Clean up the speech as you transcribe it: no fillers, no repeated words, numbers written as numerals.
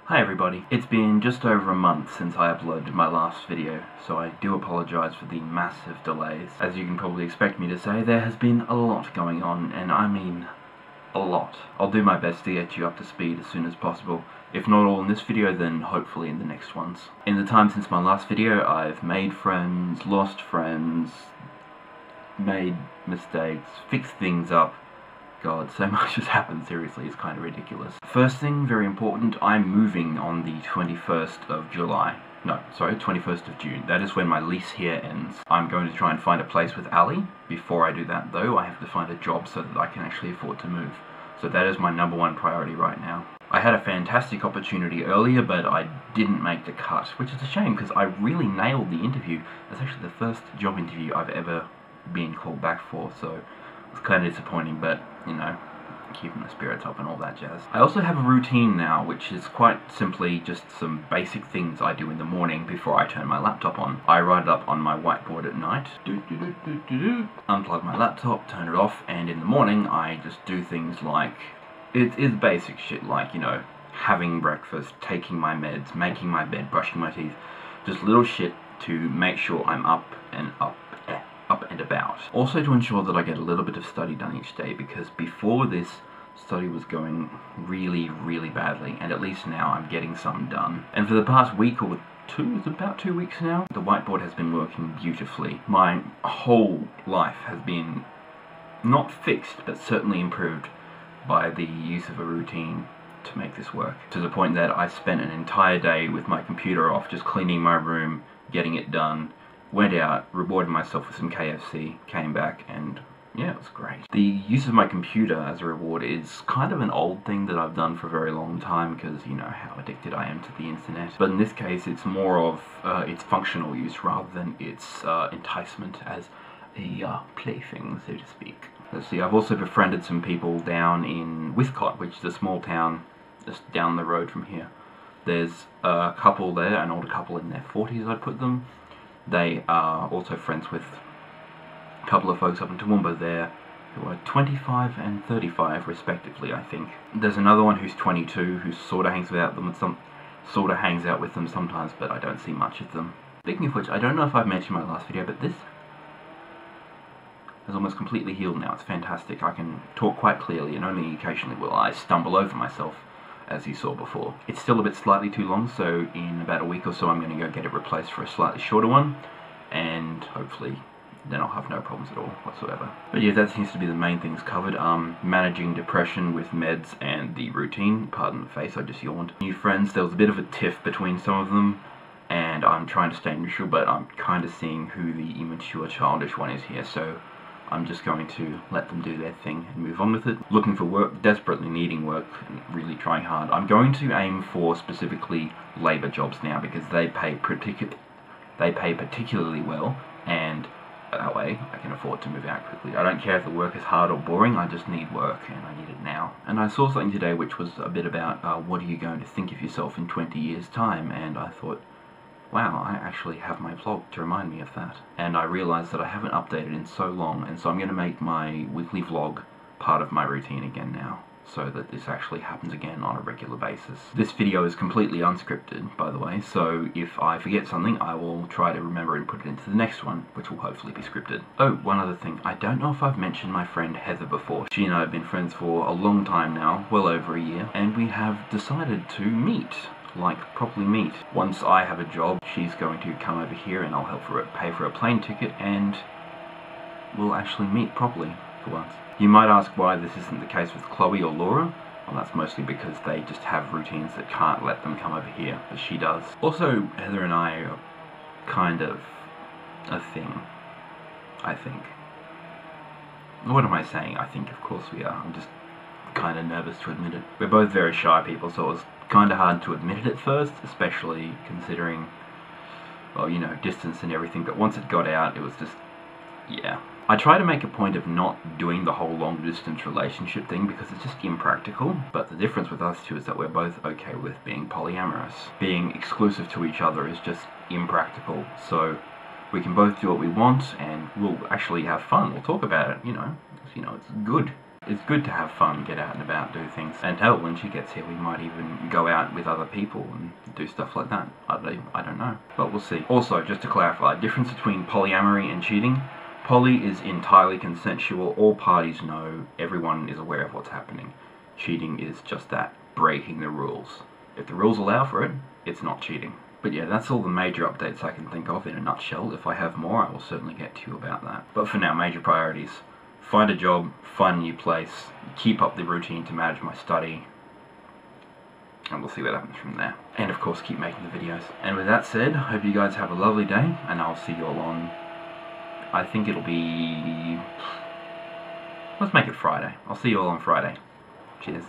Hi everybody. It's been just over a month since I uploaded my last video, so I do apologise for the massive delays. As you can probably expect me to say, there has been a lot going on, and I mean a lot. I'll do my best to get you up to speed as soon as possible. If not all in this video, then hopefully in the next ones. In the time since my last video, I've made friends, lost friends, made mistakes, fixed things up. God, so much has happened, seriously, it's kind of ridiculous. First thing, very important, I'm moving on the 21st of July. No, sorry, 21st of June. That is when my lease here ends. I'm going to try and find a place with Ali. Before I do that, though, I have to find a job so that I can actually afford to move. So that is my #1 priority right now. I had a fantastic opportunity earlier, but I didn't make the cut, which is a shame because I really nailed the interview. That's actually the first job interview I've ever been called back for, so it's kind of disappointing, but, you know, keeping the spirits up and all that jazz. I also have a routine now, which is quite simply just some basic things I do in the morning before I turn my laptop on. I write it up on my whiteboard at night, unplug my laptop, turn it off, and in the morning I just do things like, it is basic shit like, you know, having breakfast, taking my meds, making my bed, brushing my teeth, just little shit to make sure I'm up and about. Also to ensure that I get a little bit of study done each day, because before this, study was going really badly, and at least now I'm getting some done. And for the past week or two, it's about 2 weeks now, the whiteboard has been working beautifully. My whole life has been not fixed, but certainly improved by the use of a routine to make this work. To the point that I spent an entire day with my computer off, just cleaning my room, getting it done, went out, rewarded myself with some KFC, came back, and yeah, it was great. The use of my computer as a reward is kind of an old thing that I've done for a very long time, because you know how addicted I am to the internet. But in this case, it's more of its functional use rather than its enticement as a plaything, so to speak. Let's see, I've also befriended some people down in Withcott, which is a small town just down the road from here. There's a couple there, an older couple in their 40s, I'd put them. They are also friends with a couple of folks up in Toowoomba there who are 25 and 35 respectively, I think. There's another one who's 22 who sort of hangs out with them sometimes, but I don't see much of them. Speaking of which, I don't know if I've mentioned in my last video, but this has almost completely healed now. It's fantastic. I can talk quite clearly, and only occasionally will I stumble over myself, as you saw before. It's still a bit slightly too long, so in about a week or so I'm going to go get it replaced for a slightly shorter one, and hopefully then I'll have no problems at all whatsoever. But yeah, that seems to be the main things covered. Managing depression with meds and the routine. Pardon the face, I just yawned. New friends, there was a bit of a tiff between some of them, and I'm trying to stay neutral, but I'm kind of seeing who the immature, childish one is here, so I'm just going to let them do their thing and move on with it. Looking for work, desperately needing work, and really trying hard. I'm going to aim for specifically labour jobs now, because they pay particularly well, and that way I can afford to move out quickly. I don't care if the work is hard or boring, I just need work, and I need it now. And I saw something today which was a bit about what are you going to think of yourself in 20 years' time, and I thought, wow, I actually have my vlog to remind me of that. And I realised that I haven't updated in so long, and so I'm going to make my weekly vlog part of my routine again now, so that this actually happens again on a regular basis. This video is completely unscripted, by the way, so if I forget something, I will try to remember and put it into the next one, which will hopefully be scripted. Oh, one other thing. I don't know if I've mentioned my friend Heather before. She and I have been friends for a long time now, well over a year, and we have decided to meet. Like, properly meet. Once I have a job, she's going to come over here and I'll help her pay for a plane ticket, and we'll actually meet properly for once. You might ask why this isn't the case with Chloe or Laura. Well, that's mostly because they just have routines that can't let them come over here, but she does. Also, Heather and I are kind of a thing, I think. What am I saying? I think, of course we are. I'm just kind of nervous to admit it. We're both very shy people, so it was kind of hard to admit it at first, especially considering, well, you know, distance and everything, but once it got out, it was just, yeah. I try to make a point of not doing the whole long distance relationship thing because it's just impractical, but the difference with us two is that we're both okay with being polyamorous. Being exclusive to each other is just impractical, so we can both do what we want and we'll actually have fun. We'll talk about it, you know, it's good. It's good to have fun, get out and about, do things. And hell, when she gets here, we might even go out with other people and do stuff like that. I don't know. But we'll see. Also, just to clarify, difference between polyamory and cheating. Poly is entirely consensual, all parties know, everyone is aware of what's happening. Cheating is just that, breaking the rules. If the rules allow for it, it's not cheating. But yeah, that's all the major updates I can think of in a nutshell. If I have more, I will certainly get to you about that. But for now, major priorities. Find a job, find a new place, keep up the routine to manage my study, and we'll see what happens from there. And of course, keep making the videos. And with that said, I hope you guys have a lovely day, and I'll see you all on... I think it'll be... Let's make it Friday. I'll see you all on Friday. Cheers.